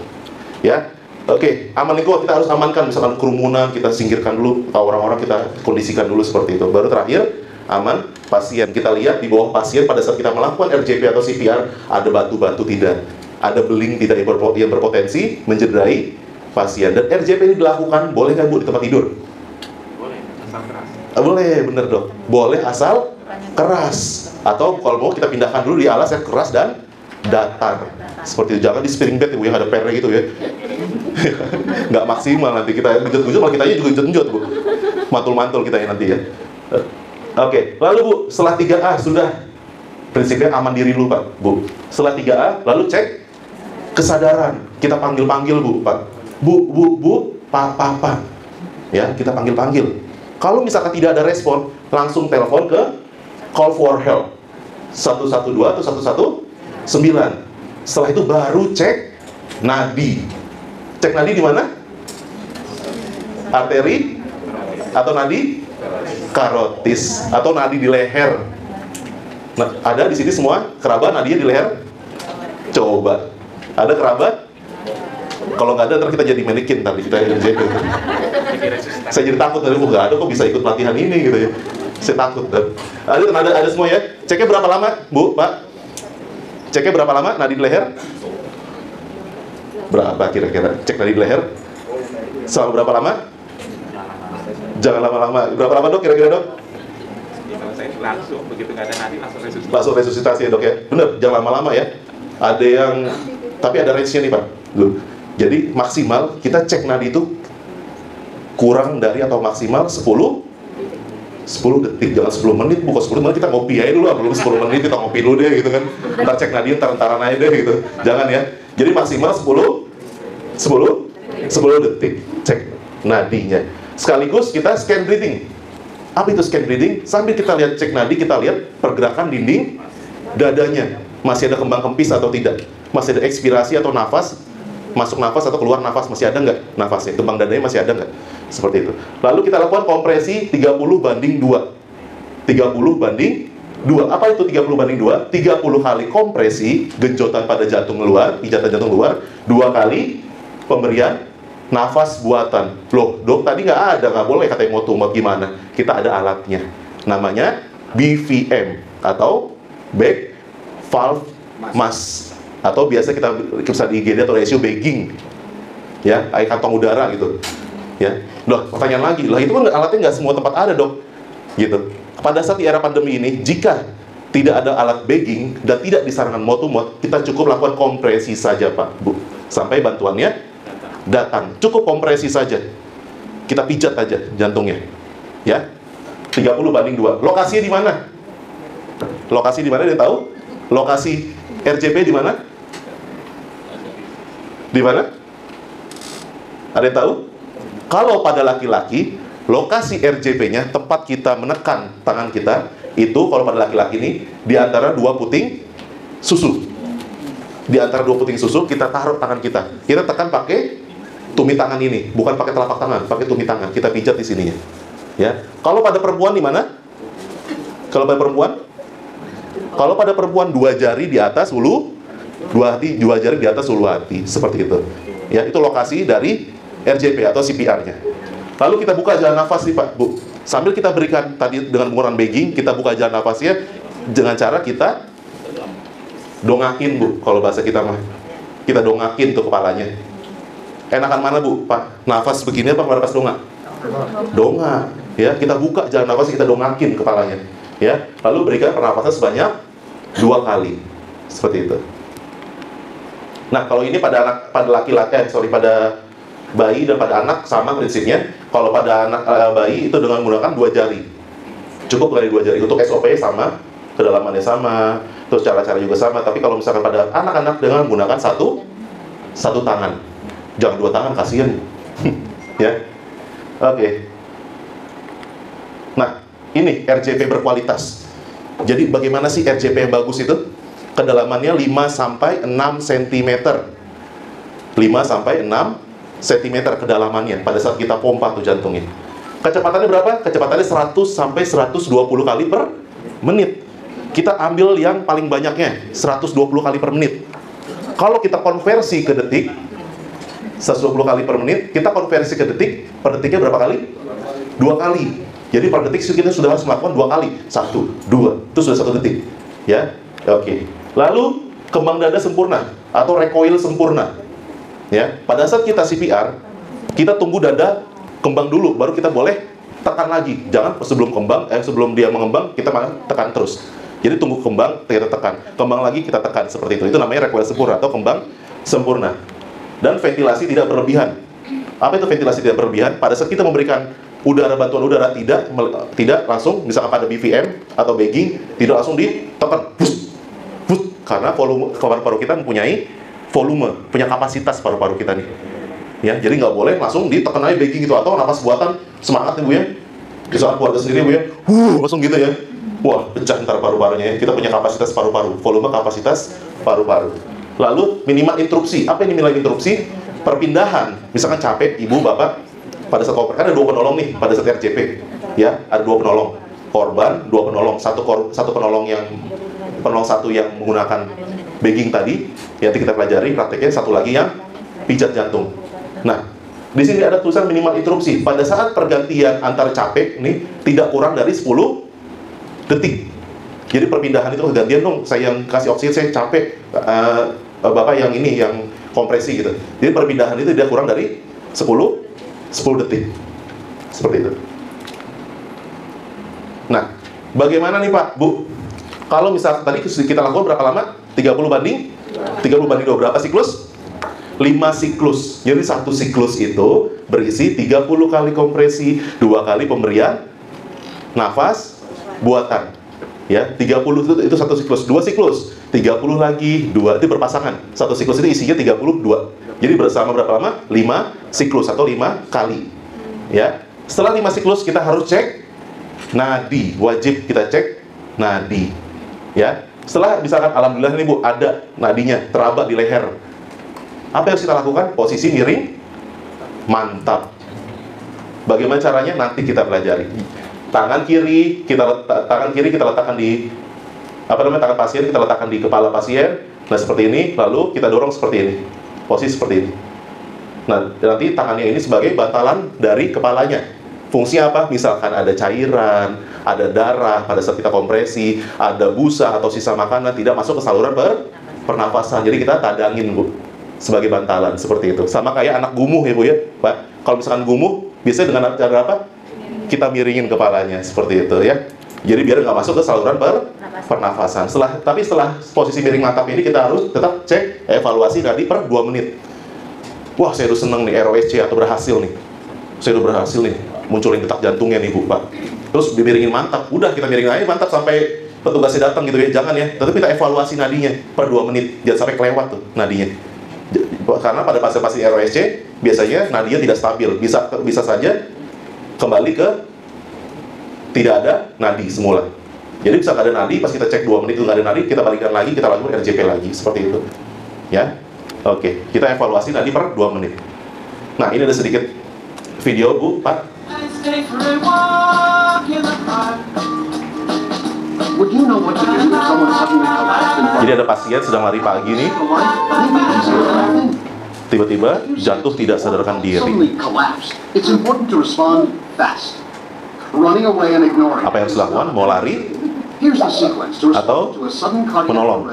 Ya. Oke, aman lingkungan kita harus amankan, misalkan kerumunan kita singkirkan dulu, atau orang-orang kita kondisikan dulu seperti itu. Baru terakhir, aman pasien. Kita lihat di bawah pasien pada saat kita melakukan RJP atau CPR, ada batu-batu tidak, ada beling tidak yang berpotensi mencederai pasien. Dan RJP ini dilakukan, boleh nggak, Bu, di tempat tidur? Boleh, asal keras. Boleh, bener dok. Boleh asal keras. Atau kalau mau kita pindahkan dulu di alas yang keras dan datar. Seperti itu, jangan di spinning bed, Bu, yang ada pernya gitu ya. Nggak maksimal nanti kita genjot-genjot, malah kitanya juga genjot-genjot, Bu. Mantul-mantul kita ya nanti ya. Oke, lalu Bu, setelah 3A sudah prinsipnya aman diri dulu, Pak, Bu. Setelah 3A, lalu cek kesadaran. Kita panggil-panggil, Bu, Pak. Bu, Pak. Ya, kita panggil-panggil. Kalau misalkan tidak ada respon, langsung telepon ke call for help 112 atau 119. Setelah itu baru cek nadi. Cek nadi di mana? Arteri atau nadi karotis atau nadi di leher. Nah, ada di sini semua kerabat nadinya di leher. Coba. Ada kerabat? Kalau nggak ada, ntar kita jadi manekin tapi kita jadi. Saya jadi takut dari nggak ada kok bisa ikut pelatihan ini gitu ya. Saya takut. Ada semua ya. Ceknya berapa lama, Bu, Pak? Ceknya berapa lama nadi di leher? Berapa kira-kira? Cek nadi di leher? Selama berapa lama? Jangan lama-lama. Berapa lama dok kira-kira dok? Kalau saya langsung begitu nggak ada nadi langsung resusitasi. Langsung resusitasi ya dok ya. Bener, jangan lama-lama ya. Ada yang, tapi ada range-nya nih Pak. Loh. Jadi maksimal kita cek nadi itu kurang dari atau maksimal 10 detik, jangan 10 menit, bukan 10 menit kita ngopi aja dulu, belum 10 menit kita ngopi dulu deh gitu kan. Ntar cek nadi ntar-ntaran aja deh gitu. Jangan ya. Jadi maksimal 10 detik cek nadinya. Sekaligus kita scan breathing. Apa itu scan breathing? Sambil kita lihat cek nadi, kita lihat pergerakan dinding dadanya. Masih ada kembang kempis atau tidak? Masih ada ekspirasi atau nafas? Masuk nafas atau keluar nafas? Masih ada nggak nafasnya? Kembang dadanya masih ada nggak? Seperti itu. Lalu kita lakukan kompresi 30/2. 30/2. Apa itu 30/2? 30 kali kompresi, genjotan pada jantung luar, pijatan jantung luar, 2 kali pemberian nafas buatan. Loh, dok tadi nggak ada, nggak boleh katanya mau gimana? Kita ada alatnya. Namanya BVM atau back valve mask. Atau biasa kita bisa di IGD atau ICU bagging, ya, air kantong udara gitu, ya. Loh, pertanyaan lagi, lah itu kan alatnya nggak semua tempat ada dok, gitu. Pada saat di era pandemi ini, jika tidak ada alat bagging dan tidak disarankan mouth to mouth, kita cukup lakukan kompresi saja Pak, Bu, sampai bantuannya datang. Cukup kompresi saja, kita pijat aja jantungnya, ya. 30/2. Lokasinya di mana? Lokasi di mana? Dia tahu? Lokasi RJP di mana? Di mana? Ada yang tahu? Kalau pada laki-laki, lokasi RJP-nya tempat kita menekan tangan kita itu kalau pada laki-laki ini di antara 2 puting susu. Di antara 2 puting susu kita taruh tangan kita. Kita tekan pakai tumit tangan ini, bukan pakai telapak tangan, pakai tumit tangan. Kita pijat di sininya. Ya. Kalau pada perempuan di mana? Kalau pada perempuan? Kalau pada perempuan 2 jari di atas ulu 2 jari di atas ulu hati, seperti itu. Ya, itu lokasi dari RJP atau CPR-nya. Lalu kita buka jalan nafas nih Pak, Bu. Sambil kita berikan tadi dengan menggunakan bagging, kita buka jalan nafasnya dengan cara kita dongakin Bu, kalau bahasa kita mah. Kita dongakin tuh kepalanya. Enakan mana Bu? Pak, nafas begini apa nafas dongak? Dongak. Ya, kita buka jalan nafas, kita dongakin kepalanya. Ya, lalu berikan pernapasan sebanyak 2 kali. Seperti itu. Nah, kalau ini pada anak, pada laki-laki, pada bayi dan pada anak sama prinsipnya. Kalau pada anak bayi itu dengan menggunakan 2 jari. Cukup dari 2 jari. Untuk SOP sama, kedalamannya sama, terus cara-cara juga sama. Tapi kalau misalkan pada anak-anak dengan menggunakan satu tangan. Jangan 2 tangan, kasihan. Ya. Oke. Nah, ini RJP berkualitas. Jadi bagaimana sih RJP yang bagus itu? Kedalamannya 5-6 cm. 5-6 cm kedalamannya pada saat kita pompa tuh jantungnya. Kecepatannya berapa? Kecepatannya 100-120 kali per menit. Kita ambil yang paling banyaknya, 120 kali per menit. Kalau kita konversi ke detik, 120 kali per menit, kita konversi ke detik, per detiknya berapa kali? 2 kali. Jadi per detik kita sudah harus melakukan 2 kali. 1, 2, itu sudah 1 detik. Ya, oke. Lalu kembang dada sempurna atau recoil sempurna. Ya, pada saat kita CPR, kita tunggu dada kembang dulu, baru kita boleh tekan lagi. Jangan sebelum dia mengembang kita tekan terus. Jadi tunggu kembang, kita tekan. Kembang lagi kita tekan seperti itu. Itu namanya recoil sempurna atau kembang sempurna. Dan ventilasi tidak berlebihan. Apa itu ventilasi tidak berlebihan? Pada saat kita memberikan bantuan udara tidak langsung, misalkan pada BVM atau bagging, tidak langsung ditekan. Karena volume paru-paru kita mempunyai volume, punya kapasitas paru-paru kita nih. Ya, jadi nggak boleh langsung ditekan aja bagging gitu, atau napas buatan semangat nih Bu ya. Misalkan keluarga sendiri Bu ya, langsung gitu ya. Wah, pecah ntar paru-parunya ya. Kita punya kapasitas paru-paru, volume kapasitas paru-paru. Lalu minimal interupsi. Apa ini minimal interupsi? Perpindahan. Misalkan capek, ibu, bapak, pada saat operasi, kan ada 2 penolong nih pada saat RJP. Ya, ada 2 penolong. Korban, 2 penolong. Satu penolong yang satu yang menggunakan bagging tadi, yang kita pelajari prakteknya, satu lagi yang pijat jantung. Nah, di sini ada tulisan minimal interupsi. Pada saat pergantian antar capek nih tidak kurang dari 10 detik. Jadi perpindahan itu gantian dong, saya yang kasih oksigen, saya capek, bapak yang ini yang kompresi gitu. Jadi perpindahan itu tidak kurang dari 10 10 detik. Seperti itu. Nah, bagaimana nih Pak, Bu? Kalau misal tadi kita lakukan berapa lama? 30 banding 2 berapa siklus? 5 siklus. Jadi satu siklus itu berisi 30 kali kompresi, 2 kali pemberian nafas buatan. Ya, 30 itu satu siklus, 2 siklus, 30 lagi, 2 itu berpasangan. Satu siklus itu isinya 32. Jadi bersama berapa lama? 5 siklus atau 5 kali. Ya. Setelah 5 siklus kita harus cek nadi, wajib kita cek nadi. Ya. Setelah misalkan alhamdulillah nih Bu ada nadinya teraba di leher. Apa yang harus kita lakukan? Posisi miring mantap. Bagaimana caranya? Nanti kita pelajari. Tangan kiri kita letakkan di tangan pasien kita letakkan di kepala pasien. Nah, seperti ini, lalu kita dorong seperti ini. Posisi seperti ini. Nah, nanti tangannya ini sebagai bantalan dari kepalanya. Fungsinya apa? Misalkan ada cairan, ada darah pada saat kita kompresi, ada busa atau sisa makanan tidak masuk ke saluran pernafasan. Jadi kita tadangin, Bu, sebagai bantalan seperti itu. Sama kayak anak gumuh ya, Bu ya, Pak. Kalau misalkan gumuh, biasanya dengan cara apa? Kita miringin kepalanya seperti itu ya. Jadi biar nggak masuk ke saluran pernafasan. Tapi setelah posisi miring mantap ini kita harus tetap cek evaluasi nadi per 2 menit. Wah, saya udah seneng nih ROSC atau berhasil nih. Saya udah berhasil nih munculin detak jantungnya nih, Bu, Pak. Terus dimiringin mantap. Udah kita miringin aja mantap sampai petugasnya datang gitu ya. Jangan ya. Tapi kita evaluasi nadinya per 2 menit. Jangan sampai kelewat tuh nadinya. Karena pada pasien-pasien ROSC biasanya nadinya tidak stabil. Bisa saja kembali ke tidak ada nadi semula. Jadi bisa nggak ada nadi, pas kita cek 2 menit itu nggak ada nadi, kita balikan lagi, kita lakukan RJP lagi, seperti itu. Ya, oke. Kita evaluasi nadi per 2 menit. Nah, ini ada sedikit video, Bu, Pak. Jadi ada pasien sedang lari pagi nih, tiba-tiba jatuh tidak sadarkan diri. Apa yang harus dilakukan? Mau lari atau menolong?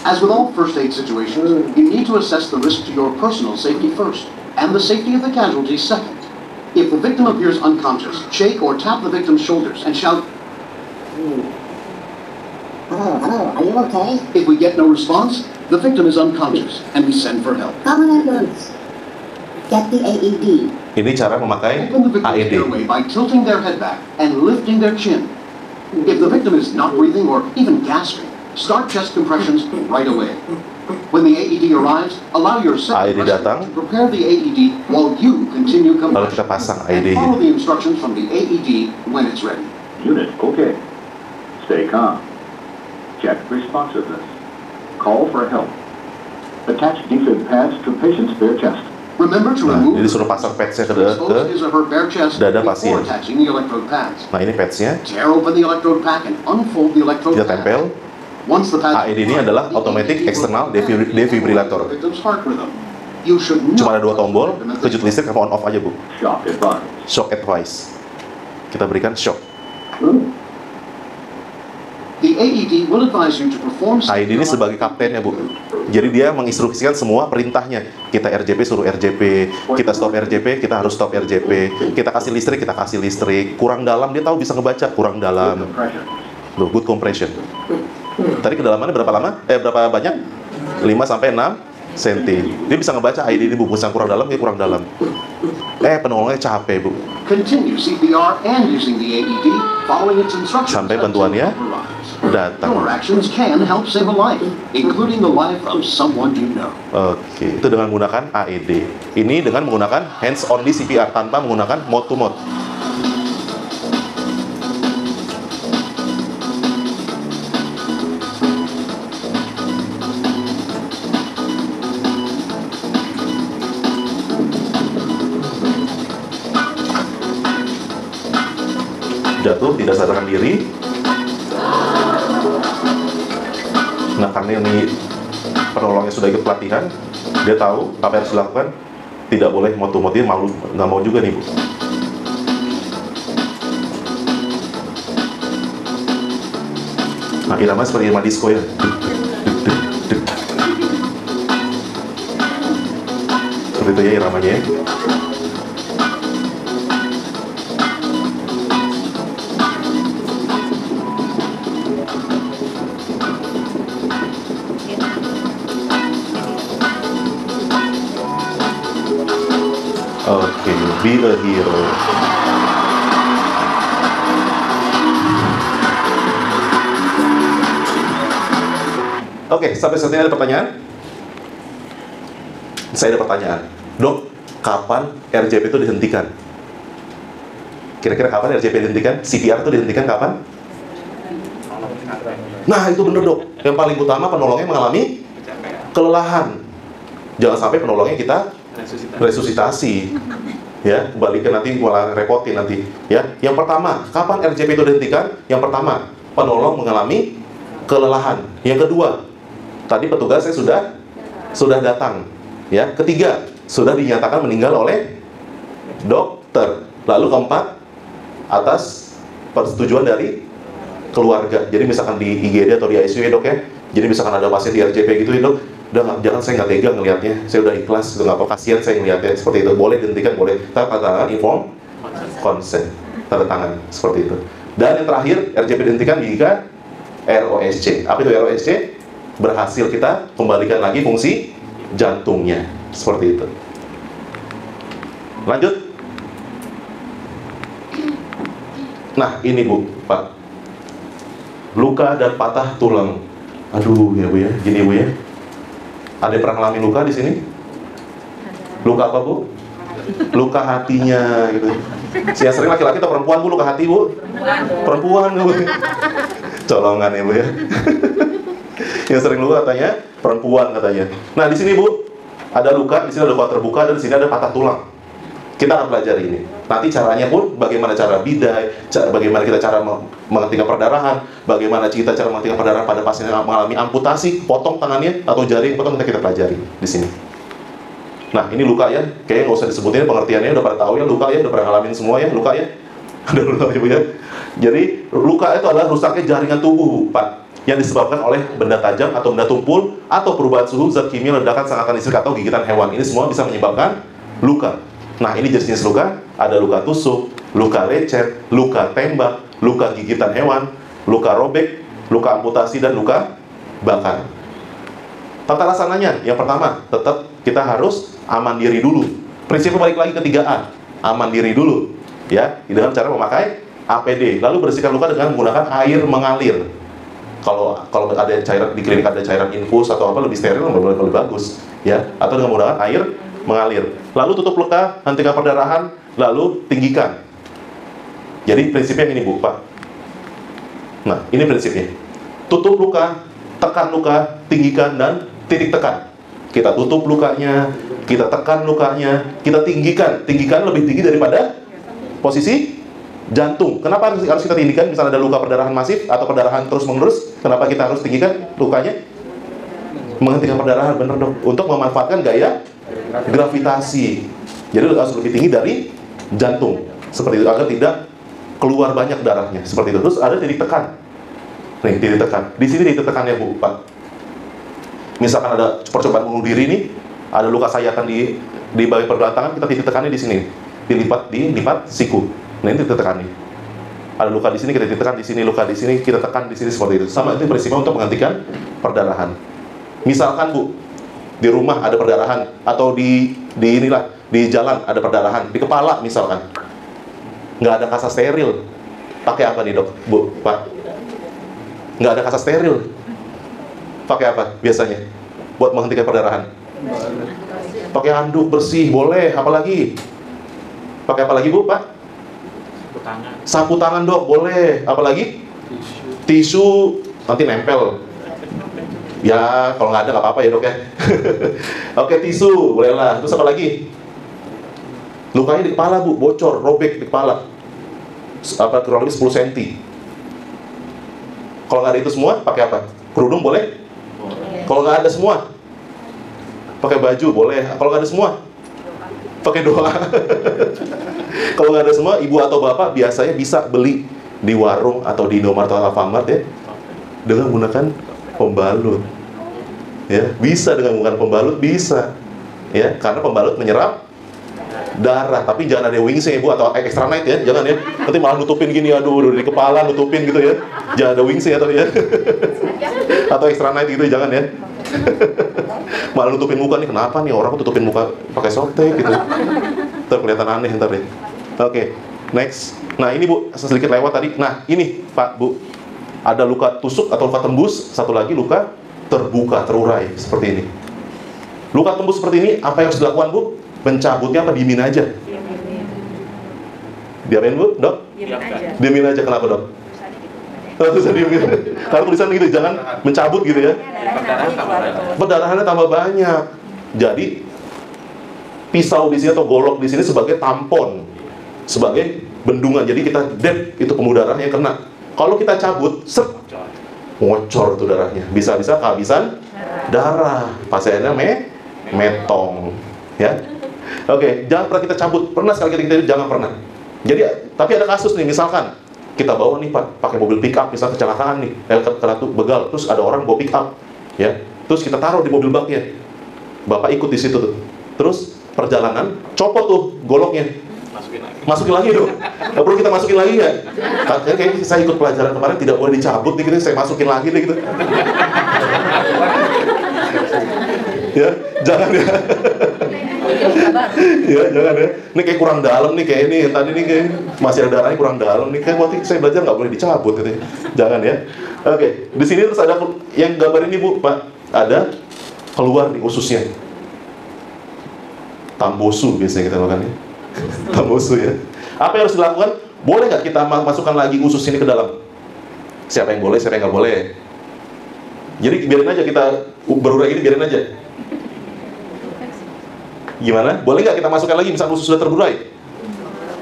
As with all first aid situations, you need to assess the risk to your personal safety first, and the safety of the casualty second. If the victim appears unconscious, shake or tap the victim's shoulders and shout, Hello, are you okay? If we get no response, the victim is unconscious, and we send for help. Call an ambulance. Get the AED. Ini cara memakai Open the victim's AED. airway by tilting their head back and lifting their chin. If the victim is not breathing or even gasping, start chest compressions right away. When the AED arrives, allow your second AED datang, to prepare the AED while you continue lalu compression. kita pasang And AED-nya. follow the instructions from the AED when it's ready. Unit, okay. Stay calm. Check responsiveness. Call for help. Attach defib pads to patient's bare chest. Remember to Nah, remove jadi suruh pasang pads-nya ke expose his or her bare chest dada before pasien. attaching the electrode pads. Nah, ini pads-nya Tear open the electrode pack and unfold the electrode kita pad. tempel. Once the pad AED ini adalah automatic external defibrillator. victim's heart rhythm. You should Cuma ada 2 not tombol, kejut listrik sama on off aja, Bu. Shock advised. Shock advice. Kita berikan shock. The AED will advise you to perform AED ini sebagai kaptennya, Bu. Jadi dia menginstruksikan semua perintahnya. Kita RJP suruh RJP, kita stop RJP, kita harus stop RJP. Kita kasih listrik, kita kasih listrik. Kurang dalam dia tahu bisa ngebaca kurang dalam. Loh, good compression. Tadi kedalamannya berapa lama? Berapa banyak? 5 sampai 6 cm. Dia bisa ngebaca AED ini, Bu. Bisa kurang dalam, ya kurang dalam. Penolongnya capek, Bu. Continue CPR and using the AED, following its instructions. Sampai bantuannya datang. Your actions can help save a life, including the life of someone you know. Oke, itu dengan menggunakan AED. Ini dengan menggunakan hands only CPR tanpa menggunakan mode to mode. Jatuh tidak sadarkan diri. Nah, karena ini penolongnya sudah ikut pelatihan, dia tahu apa yang harus dilakukan. Tidak boleh moto-moto, malu, nggak mau juga nih, Bu. Nah, irama seperti irama disco ya. Seperti itu ya iramanya ya. Oke, be a hero. Oke, sampai saat ini ada pertanyaan? Saya ada pertanyaan. Dok, kapan RJP itu dihentikan? Kira-kira kapan RJP dihentikan? CPR itu dihentikan kapan? Nah, itu bener dok. Yang paling utama penolongnya mengalami kelelahan. Jangan sampai penolongnya kita resusitasi. Ya, balikin nanti malah repotin nanti. Ya, yang pertama, kapan RJP itu dihentikan? Yang pertama, penolong mengalami kelelahan. Yang kedua, tadi petugas saya sudah datang. Ya, ketiga, sudah dinyatakan meninggal oleh dokter. Lalu keempat, atas persetujuan dari keluarga. Jadi misalkan di IGD atau di ICU ya dok ya. Jadi misalkan ada pasien di RJP gitu ya dok, jangan saya nggak tega ngelihatnya, saya udah ikhlas, udah nggak apa kasihan saya ngelihatnya seperti itu. Boleh dihentikan, boleh. Tanda tangan inform consent, tanda tangan seperti itu. Dan yang terakhir RJP dihentikan jika ROSC. Apa itu ROSC? Berhasil kita kembalikan lagi fungsi jantungnya seperti itu. Lanjut. Nah ini bu, pak, luka dan patah tulang. Aduh ya bu ya, gini bu ya. Ada yang pernah ngalamin luka di sini? Luka apa bu? Luka hatinya gitu. Yang sering laki-laki atau perempuan bu luka hati bu? Perempuan bu. Colongan ya bu ya. Yang sering luka katanya perempuan katanya. Nah di sini bu ada luka, di sini ada luka terbuka dan di sini ada patah tulang. Kita akan pelajari ini. Nanti caranya pun bagaimana cara bidai, bagaimana kita cara menghentikan perdarahan, bagaimana kita cara menghentikan perdarahan pada pasien yang mengalami amputasi, potong tangannya atau jari, potong kita pelajari di sini. Nah ini luka ya, kayaknya nggak usah disebutin pengertiannya, udah pada tahu ya luka ya, udah pernah ngalamin semua ya luka ya. Ada luka ya bu ya. Jadi luka itu adalah rusaknya jaringan tubuh pak, yang disebabkan oleh benda tajam atau benda tumpul atau perubahan suhu, zat kimia, ledakan, sengatan listrik atau gigitan hewan. Ini semua bisa menyebabkan luka. Nah ini jenis-jenis luka, ada luka tusuk, luka lecet, luka tembak, luka gigitan hewan, luka robek, luka amputasi, dan luka bakar. Tata laksananya, yang pertama, tetap kita harus aman diri dulu. Prinsipnya balik lagi ke 3A, aman diri dulu. Ya, dengan cara memakai APD. Lalu bersihkan luka dengan menggunakan air mengalir. Kalau ada cairan di klinik ada cairan infus atau apa lebih steril lebih bagus. Ya, atau dengan menggunakan air mengalir. Lalu tutup luka, hentikan perdarahan, lalu tinggikan. Jadi prinsipnya ini bu, pak. Nah, ini prinsipnya. Tutup luka, tekan luka, tinggikan, dan titik tekan. Kita tutup lukanya, kita tekan lukanya, kita tinggikan. Tinggikan lebih tinggi daripada posisi jantung. Kenapa harus kita tinggikan? Misalnya ada luka perdarahan masif atau perdarahan terus menerus, kenapa kita harus tinggikan lukanya? Menghentikan perdarahan, bener dong. Untuk memanfaatkan gaya gravitasi. Jadi harus lebih tinggi dari jantung. Seperti itu, agar tidak keluar banyak darahnya. Seperti itu. Terus ada titik tekan. Nih, titik tekan. Di sini titik tekannya bu, pak. Misalkan ada percobaan bunuh diri nih, ada luka sayatan di bagian pergelangan tangan, kita titik tekannya di sini. Dilipat siku. Nah, ini titik tekannya. Ada luka di sini, kita titik tekan di sini, luka di sini, kita tekan di sini seperti itu. Sama itu prinsipnya untuk menghentikan perdarahan. Misalkan bu, di rumah ada perdarahan atau di jalan ada perdarahan, di kepala misalkan nggak ada kasa steril, pakai apa nih dok, bu, pak? Nggak ada kasa steril, pakai apa biasanya buat menghentikan perdarahan? Pakai handuk bersih boleh, apalagi? Pakai apa lagi bu, pak? Sapu tangan dok boleh, apalagi? Tisu nanti nempel. Ya, kalau nggak ada nggak apa-apa ya dok ya. Oke, tisu, bolehlah. Terus apa lagi? Lukanya di kepala bu, bocor, robek di kepala. Kurang lebih 10 cm. Kalau nggak ada itu semua, pakai apa? Kerudung boleh? Kalau nggak ada semua, pakai baju boleh. Kalau nggak ada semua, pakai doa. Kalau nggak ada semua, ibu atau bapak biasanya bisa beli di warung atau di Indomaret atau Alfamart ya, dengan menggunakan pembalut. Ya, bisa dengan menggunakan pembalut, bisa. Ya, karena pembalut menyerap darah, tapi jangan ada wingsnya ibu atau extra night ya, jangan ya. Nanti malah nutupin gini, aduh di kepala nutupin gitu ya. Jangan ada wingsnya atau ya. Atau extra night gitu, jangan ya. Malah nutupin muka nih, kenapa nih orang tutupin muka pakai softtek gitu. ntar kelihatan aneh ntar deh. Oke, next. Nah ini Bu, sedikit lewat tadi. Nah ini Pak, Bu, ada luka tusuk atau luka tembus, satu lagi luka terbuka, terurai, seperti ini. Luka tembus seperti ini, apa yang harus dilakukan Bu? Mencabutnya apa diemin aja? Diapain Bu, Dok? Diemin aja, kenapa Dok? Susah diemin. Kalau tulisan gitu, jangan mencabut gitu ya. Perdarahannya tambah banyak. Jadi pisau di sini atau golok di sini sebagai tampon, sebagai bendungan. Jadi kita dep itu pembuluh darah yang kena. Kalau kita cabut, ngocor tuh darahnya. Bisa-bisa kehabisan darah. Pasiennya metong, ya. Oke, jangan pernah kita cabut. Pernah sekali kita jangan pernah. Jadi, tapi ada kasus nih, misalkan kita bawa nih Pak, pakai mobil pick up, misalnya kecelakaan nih, kena tuh begal, terus ada orang bawa pick up, ya. Terus kita taruh di mobil baknya. Bapak ikut di situ tuh. Terus perjalanan, copot tuh goloknya. Masukin lagi dong. Nggak perlu kita masukin lagi ya? Kayaknya saya ikut pelajaran kemarin tidak boleh dicabut nih, gitu. Saya masukin lagi deh gitu. Ya, jangan ya. Ya, jangan ya. Ini kayak kurang dalam nih, kayak ini. Tadi nih kayak masih ada darahnya kurang dalam nih. Kayak waktu saya belajar nggak boleh dicabut gitu. Jangan ya. Oke, di sini terus ada yang gambar ini Bu, Pak. Ada keluar nih ususnya. Tambosu biasanya kita lakukan ya. Tambosu ya. Apa yang harus dilakukan? Boleh nggak kita masukkan lagi usus ini ke dalam? Siapa yang boleh, siapa yang nggak boleh? Jadi biarin aja kita berurai ini, biarin aja. Gimana? Boleh nggak kita masukkan lagi misalnya usus sudah terburai?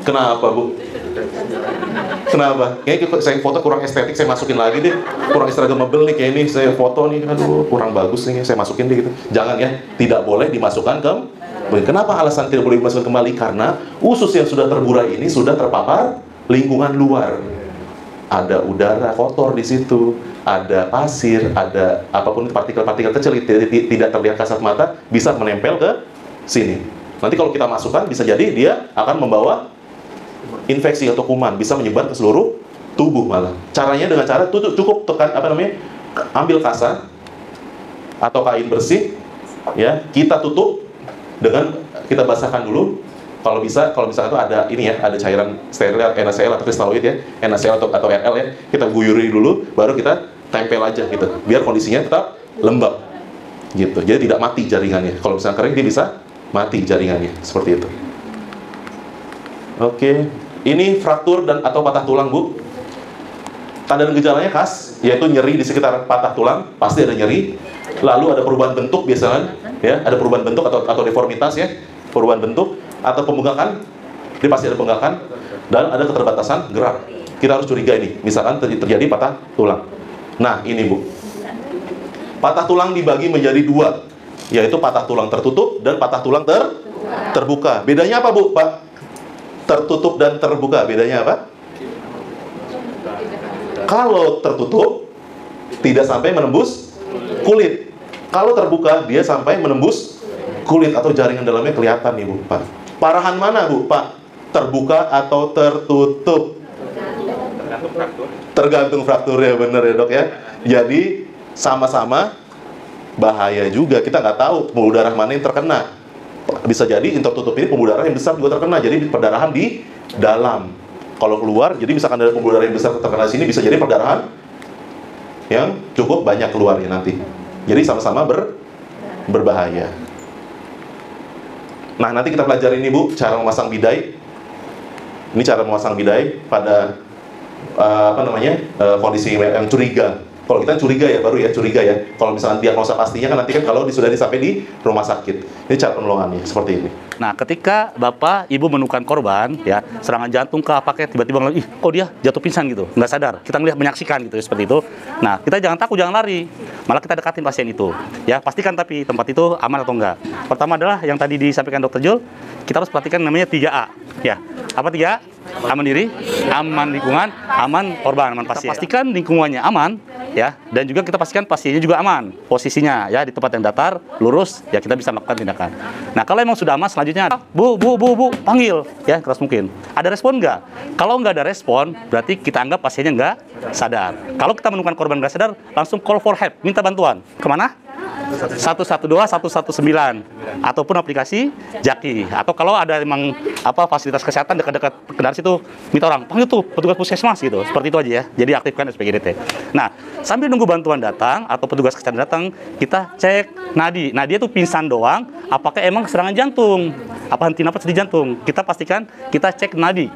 Kenapa Bu? Kenapa? Kayaknya saya foto kurang estetik, saya masukin lagi deh. Kurang instagramable nih, kayak ini saya foto nih, aduh kurang bagus nih, saya masukin deh gitu. Jangan ya, tidak boleh dimasukkan ke. Kenapa alasan tidak boleh dimasukkan kembali? Karena usus yang sudah terburai ini sudah terpapar lingkungan luar. Ada udara kotor di situ, ada pasir, ada apapun partikel-partikel kecil tidak terlihat kasat mata bisa menempel ke sini. Nanti kalau kita masukkan bisa jadi dia akan membawa infeksi atau kuman, bisa menyebar ke seluruh tubuh malah. Caranya dengan cara cukup tekan ambil kasa atau kain bersih, ya kita tutup dengan kita basahkan dulu. Kalau misalnya itu ada ini ya, ada cairan steril NaCl atau kristaloid ya, NaCl atau RL ya, kita guyuri dulu, baru kita tempel aja gitu, biar kondisinya tetap lembab gitu. Jadi tidak mati jaringannya. Kalau misalnya kering dia bisa mati jaringannya, seperti itu. Oke, ini fraktur dan atau patah tulang Bu. Tanda dan gejalanya khas, yaitu nyeri di sekitar patah tulang, pasti ada nyeri. Lalu ada perubahan bentuk biasanya, ya, ada perubahan bentuk atau deformitas ya, perubahan bentuk atau pembengkakan, dia pasti ada pembengkakan dan ada keterbatasan gerak. Kita harus curiga ini, misalkan terjadi patah tulang. Nah ini Bu, patah tulang dibagi menjadi dua, yaitu patah tulang tertutup dan patah tulang terbuka. Bedanya apa Bu? Pak, tertutup dan terbuka, bedanya apa? Kalau tertutup tidak sampai menembus kulit. Kalau terbuka dia sampai menembus kulit atau jaringan dalamnya kelihatan nih Bu, Pak. Parahan mana Bu, Pak? Terbuka atau tertutup? Tergantung frakturnya, bener ya Dok ya. Jadi sama-sama bahaya juga. Kita nggak tahu pembuluh darah mana yang terkena. Bisa jadi yang tertutup ini pembuluh darah yang besar juga terkena. Jadi perdarahan di dalam. Kalau keluar, jadi misalkan ada pembuluh darah yang besar terkena di sini, bisa jadi perdarahan yang cukup banyak keluarnya nanti. Jadi sama-sama berbahaya. Nah, nanti kita pelajari ini Bu, cara memasang bidai. Ini cara memasang bidai pada kondisi yang curiga. Kalau kita curiga ya, baru ya curiga ya. Kalau misalnya diagnosa pastinya kan nanti kan kalau sudah sampai di rumah sakit. Ini cara penolongannya seperti ini. Nah, ketika Bapak, Ibu menemukan korban, ya, serangan jantung ke apa kayak tiba-tiba ngeliat, kok dia jatuh pingsan gitu, nggak sadar. Kita ngelihat menyaksikan gitu, seperti itu. Nah, kita jangan takut, jangan lari. Malah kita dekatin pasien itu. Ya, pastikan tapi tempat itu aman atau enggak. Pertama adalah yang tadi disampaikan Dr. Jul, kita harus perhatikan namanya 3A. Ya, apa 3A? Aman diri, aman lingkungan, aman korban, aman pasien. Kita pastikan lingkungannya aman, ya, dan juga kita pastikan pasiennya juga aman. Posisinya ya di tempat yang datar, lurus, ya kita bisa melakukan tindakan. Nah, kalau emang sudah aman, selanjutnya Bu, panggil, ya keras mungkin. Ada respon nggak? Kalau nggak ada respon, berarti kita anggap pasiennya nggak sadar. Kalau kita menemukan korban nggak sadar, langsung call for help, minta bantuan. Kemana? 112 119 ataupun aplikasi Jaki. Atau kalau ada memang fasilitas kesehatan dekat-dekat kendaraan situ, minta orang panggil tuh petugas puskesmas gitu. Seperti itu aja ya. Jadi aktifkan SPGDT. Nah, sambil nunggu bantuan datang atau petugas kesehatan datang, kita cek nadi. Nah, dia tuh pingsan doang, apakah emang serangan jantung? Apa henti napas di jantung? Kita pastikan kita cek nadi.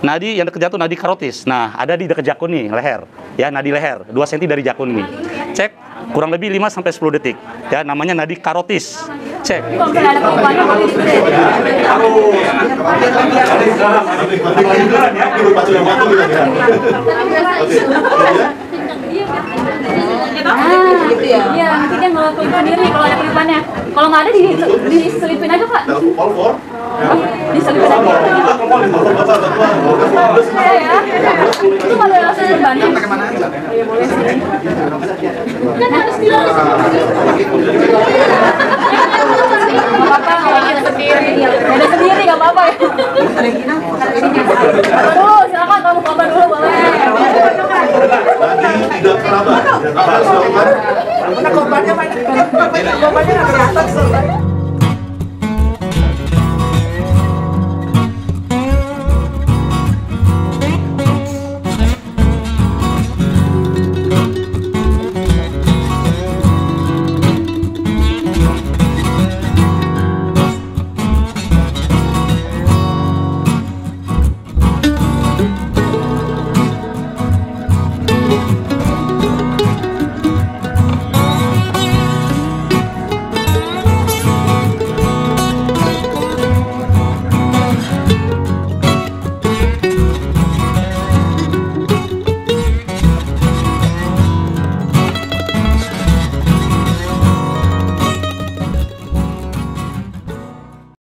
Nadi yang dekat jantung, nadi karotis. Nah, ada di dekat jakun nih, leher. Ya, nadi leher, 2 cm dari jakun nih. Cek kurang lebih 5-10 detik. Ya, namanya nadi karotis. Cek. Gitu ya? Iya, nanti dia ngelakuin sendiri kalau ada kelipannya. Kalau nggak ada, diselipin aja, Pak. Diselipin aja. Ya. Itu kalau ada rasa bebannya. Iya, boleh sih. Kan harus bilang. Nggak apa-apa, nggak sendiri. Ada sendiri, nggak apa-apa ya.